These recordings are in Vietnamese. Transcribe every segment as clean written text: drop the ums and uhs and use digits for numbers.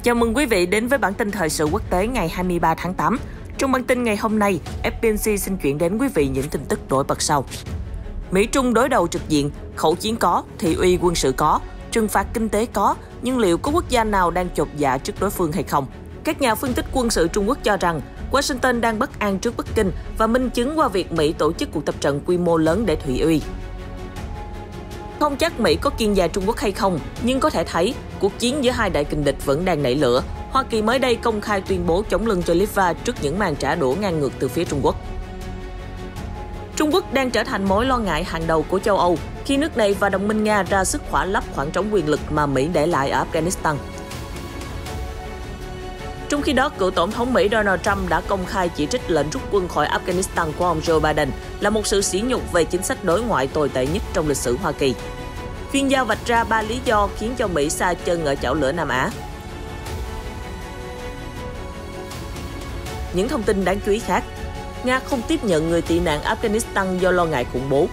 Chào mừng quý vị đến với bản tin thời sự quốc tế ngày 23 tháng 8. Trong bản tin ngày hôm nay, FPNC xin chuyển đến quý vị những tin tức nổi bật sau. Mỹ-Trung đối đầu trực diện, khẩu chiến có, thị uy quân sự có, trừng phạt kinh tế có, nhưng liệu có quốc gia nào đang chột dạ trước đối phương hay không? Các nhà phân tích quân sự Trung Quốc cho rằng Washington đang bất an trước Bắc Kinh và minh chứng qua việc Mỹ tổ chức cuộc tập trận quy mô lớn để thị uy. Không chắc Mỹ có kiêng dè Trung Quốc hay không, nhưng có thể thấy cuộc chiến giữa hai đại kình địch vẫn đang nảy lửa. Hoa Kỳ mới đây công khai tuyên bố chống lưng cho Litva trước những màn trả đũa ngang ngược từ phía Trung Quốc. Trung Quốc đang trở thành mối lo ngại hàng đầu của châu Âu khi nước này và đồng minh Nga ra sức khỏa lấp khoảng trống quyền lực mà Mỹ để lại ở Afghanistan. Trong khi đó, cựu Tổng thống Mỹ Donald Trump đã công khai chỉ trích lệnh rút quân khỏi Afghanistan của ông Joe Biden là một sự sỉ nhục về chính sách đối ngoại tồi tệ nhất trong lịch sử Hoa Kỳ. Chuyên gia vạch ra 3 lý do khiến cho Mỹ sa chân ở chảo lửa Nam Á. Những thông tin đáng chú ý khác. Nga không tiếp nhận người tị nạn Afghanistan do lo ngại khủng bố.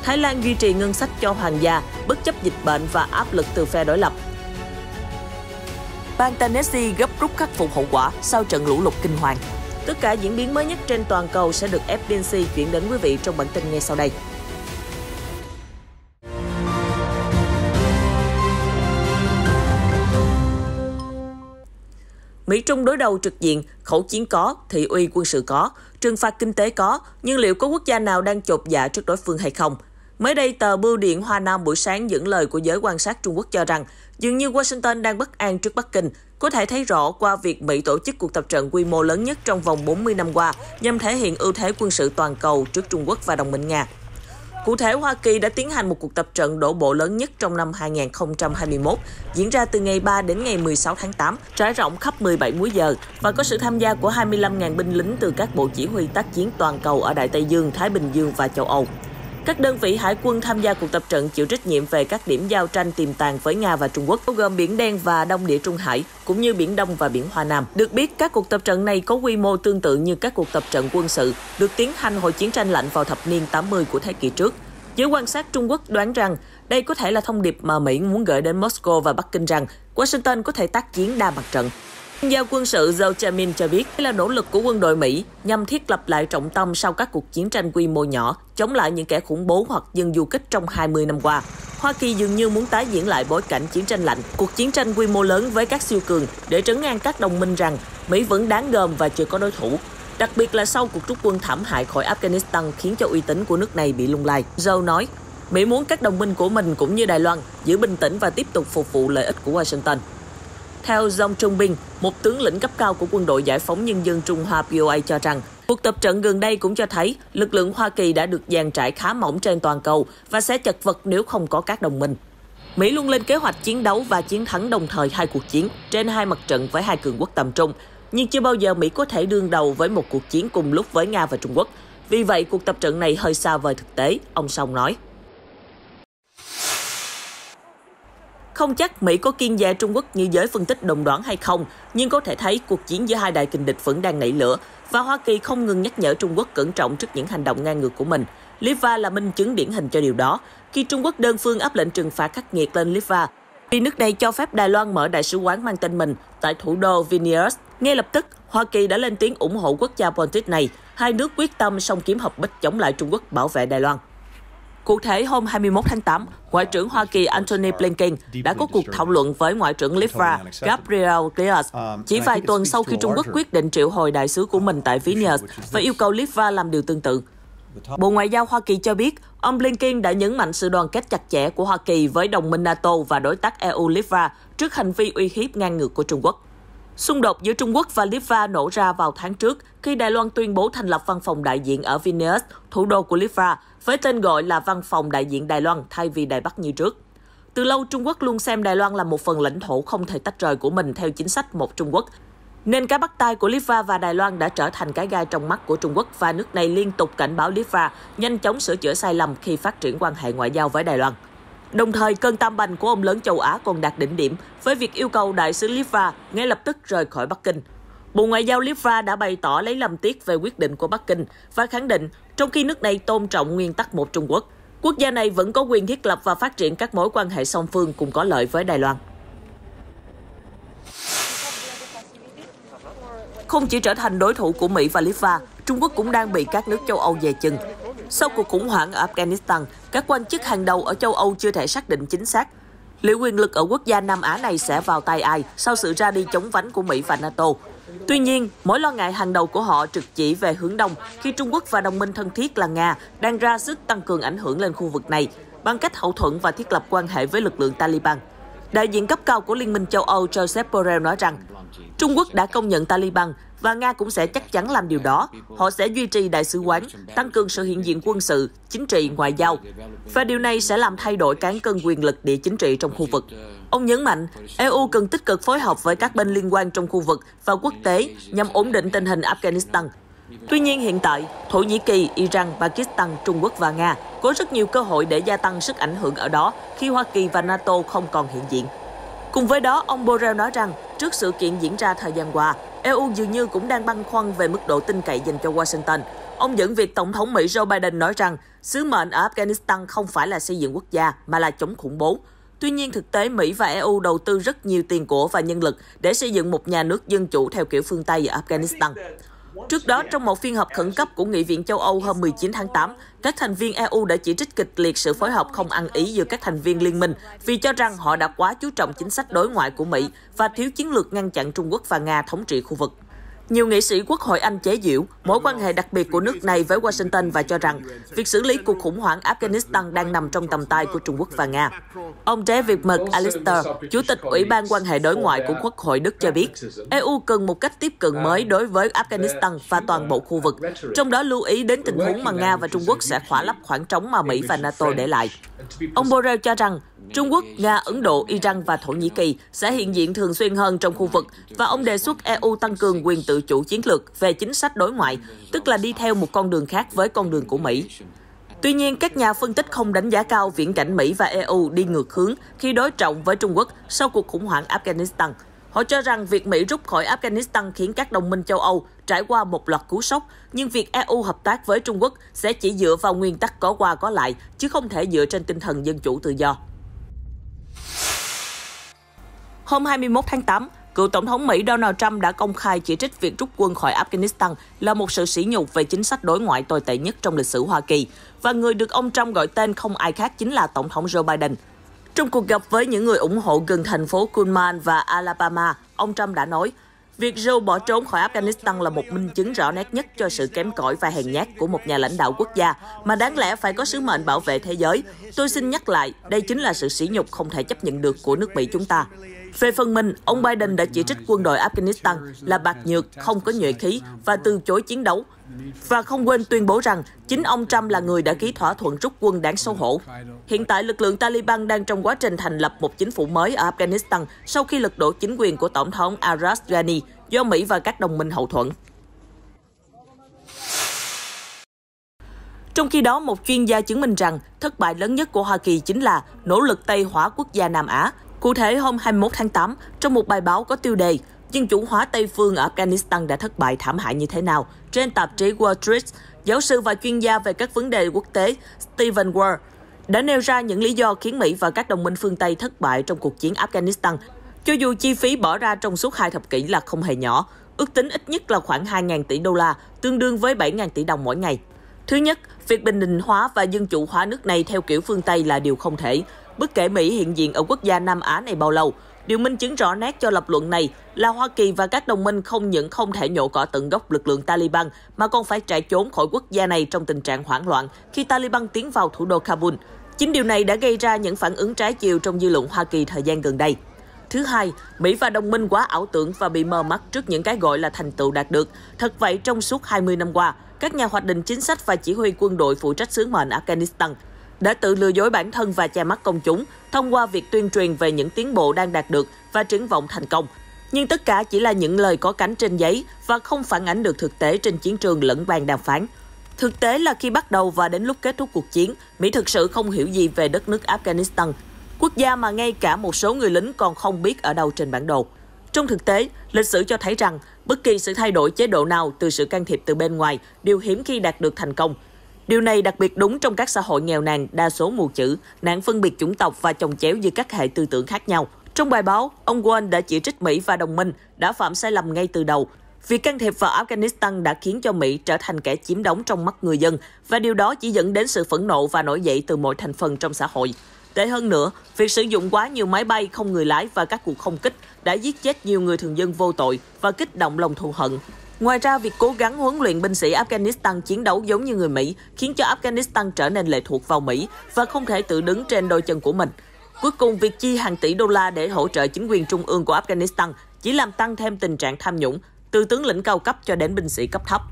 Thái Lan duy trì ngân sách cho hoàng gia, bất chấp dịch bệnh và áp lực từ phe đối lập. Bang Tennessee gấp rút khắc phục hậu quả sau trận lũ lụt kinh hoàng. Tất cả diễn biến mới nhất trên toàn cầu sẽ được FPNC chuyển đến quý vị trong bản tin ngay sau đây. Mỹ-Trung đối đầu trực diện, khẩu chiến có, thị uy quân sự có, trừng phạt kinh tế có, nhưng liệu có quốc gia nào đang chột dạ trước đối phương hay không? Mới đây, tờ Bưu điện Hoa Nam buổi sáng dẫn lời của giới quan sát Trung Quốc cho rằng dường như Washington đang bất an trước Bắc Kinh, có thể thấy rõ qua việc Mỹ tổ chức cuộc tập trận quy mô lớn nhất trong vòng 40 năm qua nhằm thể hiện ưu thế quân sự toàn cầu trước Trung Quốc và đồng minh Nga. Cụ thể, Hoa Kỳ đã tiến hành một cuộc tập trận đổ bộ lớn nhất trong năm 2021, diễn ra từ ngày 3 đến ngày 16 tháng 8, trải rộng khắp 17 múi giờ và có sự tham gia của 25.000 binh lính từ các bộ chỉ huy tác chiến toàn cầu ở Đại Tây Dương, Thái Bình Dương và châu Âu. Các đơn vị hải quân tham gia cuộc tập trận chịu trách nhiệm về các điểm giao tranh tiềm tàng với Nga và Trung Quốc, bao gồm Biển Đen và Đông Địa Trung Hải, cũng như Biển Đông và Biển Hoa Nam. Được biết, các cuộc tập trận này có quy mô tương tự như các cuộc tập trận quân sự được tiến hành hồi chiến tranh lạnh vào thập niên 80 của thế kỷ trước. Giới quan sát Trung Quốc đoán rằng đây có thể là thông điệp mà Mỹ muốn gửi đến Moscow và Bắc Kinh rằng Washington có thể tác chiến đa mặt trận. Chuyên gia quân sự Joe Chamin cho biết đây là nỗ lực của quân đội Mỹ nhằm thiết lập lại trọng tâm sau các cuộc chiến tranh quy mô nhỏ, chống lại những kẻ khủng bố hoặc dân du kích trong 20 năm qua. Hoa Kỳ dường như muốn tái diễn lại bối cảnh chiến tranh lạnh, cuộc chiến tranh quy mô lớn với các siêu cường để trấn an các đồng minh rằng Mỹ vẫn đáng gờm và chưa có đối thủ. Đặc biệt là sau cuộc rút quân thảm hại khỏi Afghanistan khiến cho uy tín của nước này bị lung lay. Joe nói, Mỹ muốn các đồng minh của mình cũng như Đài Loan giữ bình tĩnh và tiếp tục phục vụ lợi ích của Washington. Theo Dong Trung-bin, một tướng lĩnh cấp cao của Quân đội Giải phóng Nhân dân Trung Hoa POA cho rằng, cuộc tập trận gần đây cũng cho thấy lực lượng Hoa Kỳ đã được dàn trải khá mỏng trên toàn cầu và sẽ chật vật nếu không có các đồng minh. Mỹ luôn lên kế hoạch chiến đấu và chiến thắng đồng thời hai cuộc chiến trên hai mặt trận với hai cường quốc tầm trung, nhưng chưa bao giờ Mỹ có thể đương đầu với một cuộc chiến cùng lúc với Nga và Trung Quốc. Vì vậy, cuộc tập trận này hơi xa vời thực tế, ông Song nói. Không chắc Mỹ có kiêng dè Trung Quốc như giới phân tích đồn đoán hay không, nhưng có thể thấy cuộc chiến giữa hai đại kình địch vẫn đang nảy lửa và Hoa Kỳ không ngừng nhắc nhở Trung Quốc cẩn trọng trước những hành động ngang ngược của mình. Litva là minh chứng điển hình cho điều đó, khi Trung Quốc đơn phương áp lệnh trừng phạt khắc nghiệt lên Litva vì nước này cho phép Đài Loan mở đại sứ quán mang tên mình tại thủ đô Vilnius. Ngay lập tức, Hoa Kỳ đã lên tiếng ủng hộ quốc gia Baltic này, hai nước quyết tâm song kiếm hợp bích chống lại Trung Quốc bảo vệ Đài Loan. Cụ thể, hôm 21 tháng 8, Ngoại trưởng Hoa Kỳ Antony Blinken đã có cuộc thảo luận với Ngoại trưởng Litva Gabriel Glias chỉ vài tuần sau khi Trung Quốc quyết định triệu hồi đại sứ của mình tại Vilnius và yêu cầu Litva làm điều tương tự. Bộ Ngoại giao Hoa Kỳ cho biết, ông Blinken đã nhấn mạnh sự đoàn kết chặt chẽ của Hoa Kỳ với đồng minh NATO và đối tác EU Litva trước hành vi uy hiếp ngang ngược của Trung Quốc. Xung đột giữa Trung Quốc và Litva nổ ra vào tháng trước khi Đài Loan tuyên bố thành lập văn phòng đại diện ở Vilnius, thủ đô của Litva, với tên gọi là Văn phòng đại diện Đài Loan thay vì Đài Bắc như trước. Từ lâu, Trung Quốc luôn xem Đài Loan là một phần lãnh thổ không thể tách rời của mình theo chính sách một Trung Quốc. Nên cái bắt tay của Litva và Đài Loan đã trở thành cái gai trong mắt của Trung Quốc và nước này liên tục cảnh báo Litva nhanh chóng sửa chữa sai lầm khi phát triển quan hệ ngoại giao với Đài Loan. Đồng thời, cơn tam bành của ông lớn châu Á còn đạt đỉnh điểm với việc yêu cầu đại sứ Litva ngay lập tức rời khỏi Bắc Kinh. Bộ Ngoại giao Litva đã bày tỏ lấy làm tiếc về quyết định của Bắc Kinh và khẳng định trong khi nước này tôn trọng nguyên tắc một Trung Quốc, Quốc gia này vẫn có quyền thiết lập và phát triển các mối quan hệ song phương cùng có lợi với Đài Loan. Không chỉ trở thành đối thủ của Mỹ và Litva, Trung Quốc cũng đang bị các nước châu Âu dè chừng. Sau cuộc khủng hoảng ở Afghanistan, các quan chức hàng đầu ở châu Âu chưa thể xác định chính xác liệu quyền lực ở quốc gia Nam Á này sẽ vào tay ai sau sự ra đi chóng vánh của Mỹ và NATO. Tuy nhiên, mối lo ngại hàng đầu của họ trực chỉ về hướng Đông khi Trung Quốc và đồng minh thân thiết là Nga đang ra sức tăng cường ảnh hưởng lên khu vực này bằng cách hậu thuẫn và thiết lập quan hệ với lực lượng Taliban. Đại diện cấp cao của Liên minh châu Âu Josep Borrell nói rằng Trung Quốc đã công nhận Taliban và Nga cũng sẽ chắc chắn làm điều đó. Họ sẽ duy trì đại sứ quán, tăng cường sự hiện diện quân sự, chính trị, ngoại giao. Và điều này sẽ làm thay đổi cán cân quyền lực địa chính trị trong khu vực. Ông nhấn mạnh, EU cần tích cực phối hợp với các bên liên quan trong khu vực và quốc tế nhằm ổn định tình hình Afghanistan. Tuy nhiên hiện tại, Thổ Nhĩ Kỳ, Iran, Pakistan, Trung Quốc và Nga có rất nhiều cơ hội để gia tăng sức ảnh hưởng ở đó khi Hoa Kỳ và NATO không còn hiện diện. Cùng với đó, ông Borrell nói rằng, trước sự kiện diễn ra thời gian qua, EU dường như cũng đang băn khoăn về mức độ tin cậy dành cho Washington. Ông dẫn việc Tổng thống Mỹ Joe Biden nói rằng, sứ mệnh ở Afghanistan không phải là xây dựng quốc gia, mà là chống khủng bố. Tuy nhiên, thực tế Mỹ và EU đầu tư rất nhiều tiền của và nhân lực để xây dựng một nhà nước dân chủ theo kiểu phương Tây ở Afghanistan. Trước đó, trong một phiên họp khẩn cấp của Nghị viện châu Âu hôm 19 tháng 8, các thành viên EU đã chỉ trích kịch liệt sự phối hợp không ăn ý giữa các thành viên liên minh vì cho rằng họ đã quá chú trọng chính sách đối ngoại của Mỹ và thiếu chiến lược ngăn chặn Trung Quốc và Nga thống trị khu vực. Nhiều nghị sĩ Quốc hội Anh chế giễu mối quan hệ đặc biệt của nước này với Washington và cho rằng việc xử lý cuộc khủng hoảng Afghanistan đang nằm trong tầm tay của Trung Quốc và Nga. Ông David McAllister, Chủ tịch Ủy ban quan hệ đối ngoại của Quốc hội Đức cho biết, EU cần một cách tiếp cận mới đối với Afghanistan và toàn bộ khu vực, trong đó lưu ý đến tình huống mà Nga và Trung Quốc sẽ khỏa lấp khoảng trống mà Mỹ và NATO để lại. Ông Borrell cho rằng, Trung Quốc, Nga, Ấn Độ, Iran và Thổ Nhĩ Kỳ sẽ hiện diện thường xuyên hơn trong khu vực và ông đề xuất EU tăng cường quyền tự chủ chiến lược về chính sách đối ngoại, tức là đi theo một con đường khác với con đường của Mỹ. Tuy nhiên, các nhà phân tích không đánh giá cao viễn cảnh Mỹ và EU đi ngược hướng khi đối trọng với Trung Quốc sau cuộc khủng hoảng Afghanistan. Họ cho rằng việc Mỹ rút khỏi Afghanistan khiến các đồng minh châu Âu trải qua một loạt cú sốc, nhưng việc EU hợp tác với Trung Quốc sẽ chỉ dựa vào nguyên tắc có qua có lại, chứ không thể dựa trên tinh thần dân chủ tự do. Hôm 21 tháng 8, cựu Tổng thống Mỹ Donald Trump đã công khai chỉ trích việc rút quân khỏi Afghanistan là một sự sỉ nhục về chính sách đối ngoại tồi tệ nhất trong lịch sử Hoa Kỳ, và người được ông Trump gọi tên không ai khác chính là Tổng thống Joe Biden. Trong cuộc gặp với những người ủng hộ gần thành phố Cullman và Alabama, ông Trump đã nói, việc Joe bỏ trốn khỏi Afghanistan là một minh chứng rõ nét nhất cho sự kém cỏi và hèn nhát của một nhà lãnh đạo quốc gia mà đáng lẽ phải có sứ mệnh bảo vệ thế giới. Tôi xin nhắc lại, đây chính là sự sỉ nhục không thể chấp nhận được của nước Mỹ chúng ta. Về phần mình, ông Biden đã chỉ trích quân đội Afghanistan là bạc nhược, không có nhuệ khí và từ chối chiến đấu. Và không quên tuyên bố rằng chính ông Trump là người đã ký thỏa thuận rút quân đáng xấu hổ. Hiện tại, lực lượng Taliban đang trong quá trình thành lập một chính phủ mới ở Afghanistan sau khi lật đổ chính quyền của Tổng thống Ashraf Ghani do Mỹ và các đồng minh hậu thuẫn. Trong khi đó, một chuyên gia chứng minh rằng thất bại lớn nhất của Hoa Kỳ chính là nỗ lực Tây hóa quốc gia Nam Á. Cụ thể, hôm 21 tháng 8, trong một bài báo có tiêu đề Dân chủ hóa Tây phương ở Afghanistan đã thất bại thảm hại như thế nào, trên tạp chí Wall Street, giáo sư và chuyên gia về các vấn đề quốc tế Stephen Ward đã nêu ra những lý do khiến Mỹ và các đồng minh phương Tây thất bại trong cuộc chiến Afghanistan, cho dù chi phí bỏ ra trong suốt 2 thập kỷ là không hề nhỏ, ước tính ít nhất là khoảng 2.000 tỷ đô la, tương đương với 7.000 tỷ đồng mỗi ngày. Thứ nhất, việc bình định hóa và dân chủ hóa nước này theo kiểu phương Tây là điều không thể. Bất kể Mỹ hiện diện ở quốc gia Nam Á này bao lâu, điều minh chứng rõ nét cho lập luận này là Hoa Kỳ và các đồng minh không những không thể nhổ cỏ tận gốc lực lượng Taliban mà còn phải chạy trốn khỏi quốc gia này trong tình trạng hoảng loạn khi Taliban tiến vào thủ đô Kabul. Chính điều này đã gây ra những phản ứng trái chiều trong dư luận Hoa Kỳ thời gian gần đây. Thứ hai, Mỹ và đồng minh quá ảo tưởng và bị mờ mắt trước những cái gọi là thành tựu đạt được. Thật vậy, trong suốt 20 năm qua, các nhà hoạch định chính sách và chỉ huy quân đội phụ trách sứ mệnh Afghanistan đã tự lừa dối bản thân và che mắt công chúng thông qua việc tuyên truyền về những tiến bộ đang đạt được và triển vọng thành công. Nhưng tất cả chỉ là những lời có cánh trên giấy và không phản ánh được thực tế trên chiến trường lẫn ban đàm phán. Thực tế là khi bắt đầu và đến lúc kết thúc cuộc chiến, Mỹ thực sự không hiểu gì về đất nước Afghanistan, quốc gia mà ngay cả một số người lính còn không biết ở đâu trên bản đồ. Trong thực tế, lịch sử cho thấy rằng bất kỳ sự thay đổi chế độ nào từ sự can thiệp từ bên ngoài đều hiếm khi đạt được thành công. Điều này đặc biệt đúng trong các xã hội nghèo nàn, đa số mù chữ, nạn phân biệt chủng tộc và chồng chéo giữa các hệ tư tưởng khác nhau. Trong bài báo, ông Wall đã chỉ trích Mỹ và đồng minh đã phạm sai lầm ngay từ đầu. Việc can thiệp vào Afghanistan đã khiến cho Mỹ trở thành kẻ chiếm đóng trong mắt người dân, và điều đó chỉ dẫn đến sự phẫn nộ và nổi dậy từ mọi thành phần trong xã hội. Tệ hơn nữa, việc sử dụng quá nhiều máy bay không người lái và các cuộc không kích đã giết chết nhiều người thường dân vô tội và kích động lòng thù hận. Ngoài ra, việc cố gắng huấn luyện binh sĩ Afghanistan chiến đấu giống như người Mỹ khiến cho Afghanistan trở nên lệ thuộc vào Mỹ và không thể tự đứng trên đôi chân của mình. Cuối cùng, việc chi hàng tỷ đô la để hỗ trợ chính quyền trung ương của Afghanistan chỉ làm tăng thêm tình trạng tham nhũng, từ tướng lĩnh cao cấp cho đến binh sĩ cấp thấp.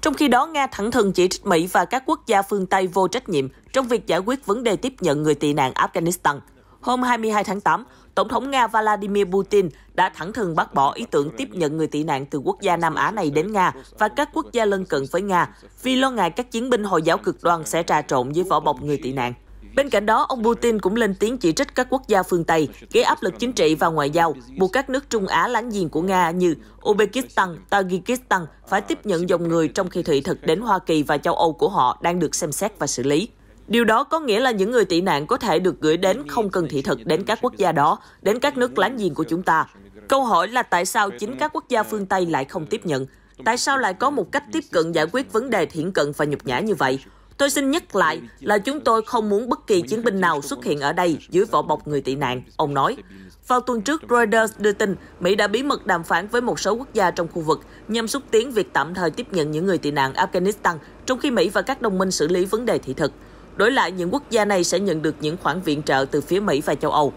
Trong khi đó, Nga thẳng thừng chỉ trích Mỹ và các quốc gia phương Tây vô trách nhiệm trong việc giải quyết vấn đề tiếp nhận người tị nạn Afghanistan. Hôm 22 tháng 8, Tổng thống Nga Vladimir Putin đã thẳng thừng bác bỏ ý tưởng tiếp nhận người tị nạn từ quốc gia Nam Á này đến Nga và các quốc gia lân cận với Nga vì lo ngại các chiến binh Hồi giáo cực đoan sẽ trà trộn dưới vỏ bọc người tị nạn. Bên cạnh đó, ông Putin cũng lên tiếng chỉ trích các quốc gia phương Tây gây áp lực chính trị và ngoại giao, buộc các nước Trung Á láng giềng của Nga như Uzbekistan, Tajikistan phải tiếp nhận dòng người trong khi thị thực đến Hoa Kỳ và châu Âu của họ đang được xem xét và xử lý. Điều đó có nghĩa là những người tị nạn có thể được gửi đến không cần thị thực đến các quốc gia đó, đến các nước láng giềng của chúng ta. Câu hỏi là tại sao chính các quốc gia phương Tây lại không tiếp nhận? Tại sao lại có một cách tiếp cận giải quyết vấn đề thiển cận và nhục nhã như vậy? Tôi xin nhắc lại là chúng tôi không muốn bất kỳ chiến binh nào xuất hiện ở đây dưới vỏ bọc người tị nạn, ông nói. Vào tuần trước, Reuters đưa tin Mỹ đã bí mật đàm phán với một số quốc gia trong khu vực nhằm xúc tiến việc tạm thời tiếp nhận những người tị nạn Afghanistan, trong khi Mỹ và các đồng minh xử lý vấn đề thị thực. Đổi lại, những quốc gia này sẽ nhận được những khoản viện trợ từ phía Mỹ và châu Âu.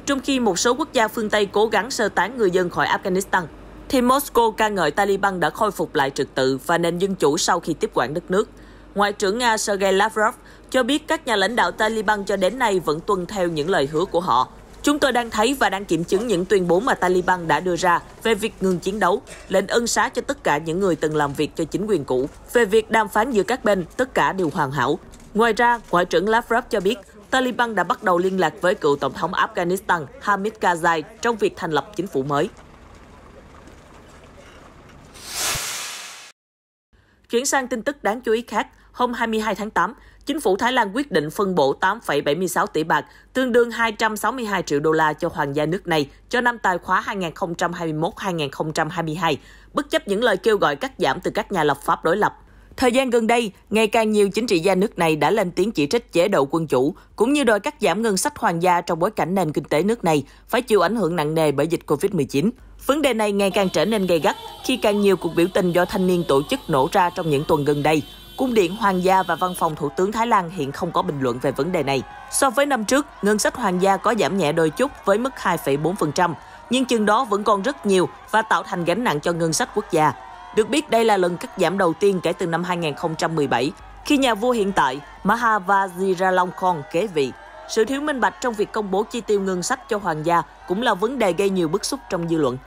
Trong khi một số quốc gia phương Tây cố gắng sơ tán người dân khỏi Afghanistan, thì Moscow ca ngợi Taliban đã khôi phục lại trật tự và nền dân chủ sau khi tiếp quản đất nước. Ngoại trưởng Nga Sergei Lavrov cho biết các nhà lãnh đạo Taliban cho đến nay vẫn tuân theo những lời hứa của họ. Chúng tôi đang thấy và đang kiểm chứng những tuyên bố mà Taliban đã đưa ra về việc ngừng chiến đấu, lệnh ân xá cho tất cả những người từng làm việc cho chính quyền cũ. Về việc đàm phán giữa các bên, tất cả đều hoàn hảo. Ngoài ra, Ngoại trưởng Lavrov cho biết Taliban đã bắt đầu liên lạc với cựu Tổng thống Afghanistan Hamid Karzai trong việc thành lập chính phủ mới. Chuyển sang tin tức đáng chú ý khác, hôm 22 tháng 8, chính phủ Thái Lan quyết định phân bổ 8,76 tỷ bạc, tương đương 262 triệu đô la cho hoàng gia nước này cho năm tài khóa 2021-2022, bất chấp những lời kêu gọi cắt giảm từ các nhà lập pháp đối lập. Thời gian gần đây, ngày càng nhiều chính trị gia nước này đã lên tiếng chỉ trích chế độ quân chủ, cũng như đòi cắt giảm ngân sách hoàng gia trong bối cảnh nền kinh tế nước này phải chịu ảnh hưởng nặng nề bởi dịch Covid-19. Vấn đề này ngày càng trở nên gay gắt khi càng nhiều cuộc biểu tình do thanh niên tổ chức nổ ra trong những tuần gần đây. Cung điện Hoàng gia và Văn phòng Thủ tướng Thái Lan hiện không có bình luận về vấn đề này. So với năm trước, ngân sách hoàng gia có giảm nhẹ đôi chút với mức 2,4%, nhưng chừng đó vẫn còn rất nhiều và tạo thành gánh nặng cho ngân sách quốc gia. Được biết đây là lần cắt giảm đầu tiên kể từ năm 2017, khi nhà vua hiện tại Maha Vajiralongkorn kế vị. Sự thiếu minh bạch trong việc công bố chi tiêu ngân sách cho hoàng gia cũng là vấn đề gây nhiều bức xúc trong dư luận.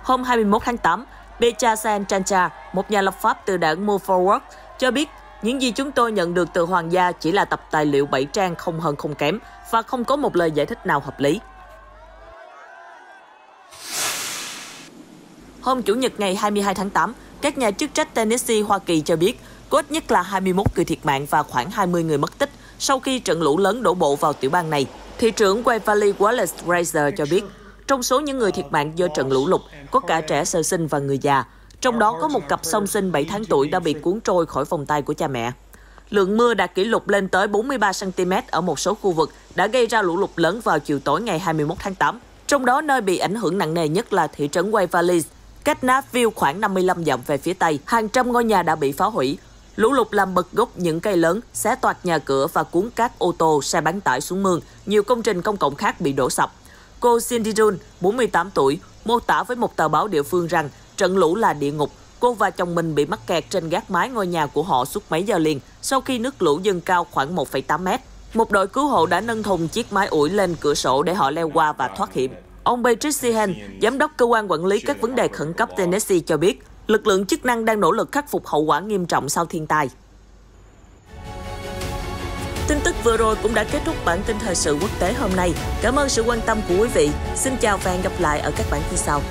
Hôm 21 tháng 8, Becha Sen Chancha, một nhà lập pháp từ đảng Move Forward, cho biết những gì chúng tôi nhận được từ hoàng gia chỉ là tập tài liệu 7 trang không hơn không kém và không có một lời giải thích nào hợp lý. Hôm Chủ nhật ngày 22 tháng 8, các nhà chức trách Tennessee, Hoa Kỳ cho biết có ít nhất là 21 người thiệt mạng và khoảng 20 người mất tích sau khi trận lũ lớn đổ bộ vào tiểu bang này. Thị trưởng Waverly Wallace Fraser cho biết, trong số những người thiệt mạng do trận lũ lụt, có cả trẻ sơ sinh và người già. Trong đó có một cặp song sinh 7 tháng tuổi đã bị cuốn trôi khỏi vòng tay của cha mẹ. Lượng mưa đạt kỷ lục lên tới 43 cm ở một số khu vực đã gây ra lũ lụt lớn vào chiều tối ngày 21 tháng 8. Trong đó nơi bị ảnh hưởng nặng nề nhất là thị trấn Waverly, cách Nashville khoảng 55 dặm về phía tây. Hàng trăm ngôi nhà đã bị phá hủy. Lũ lụt làm bật gốc những cây lớn, xé toạc nhà cửa và cuốn các ô tô, xe bán tải xuống mương. Nhiều công trình công cộng khác bị đổ sập. Cô Cindy June, 48 tuổi, mô tả với một tờ báo địa phương rằng trận lũ là địa ngục. Cô và chồng mình bị mắc kẹt trên gác mái ngôi nhà của họ suốt mấy giờ liền sau khi nước lũ dâng cao khoảng 1,8 mét. Một đội cứu hộ đã nâng thùng chiếc mái ủi lên cửa sổ để họ leo qua và thoát hiểm. Ông Patrick Sheehan, giám đốc cơ quan quản lý các vấn đề khẩn cấp Tennessee cho biết, lực lượng chức năng đang nỗ lực khắc phục hậu quả nghiêm trọng sau thiên tai. Tin tức vừa rồi cũng đã kết thúc bản tin thời sự quốc tế hôm nay. Cảm ơn sự quan tâm của quý vị. Xin chào và hẹn gặp lại ở các bản tin sau.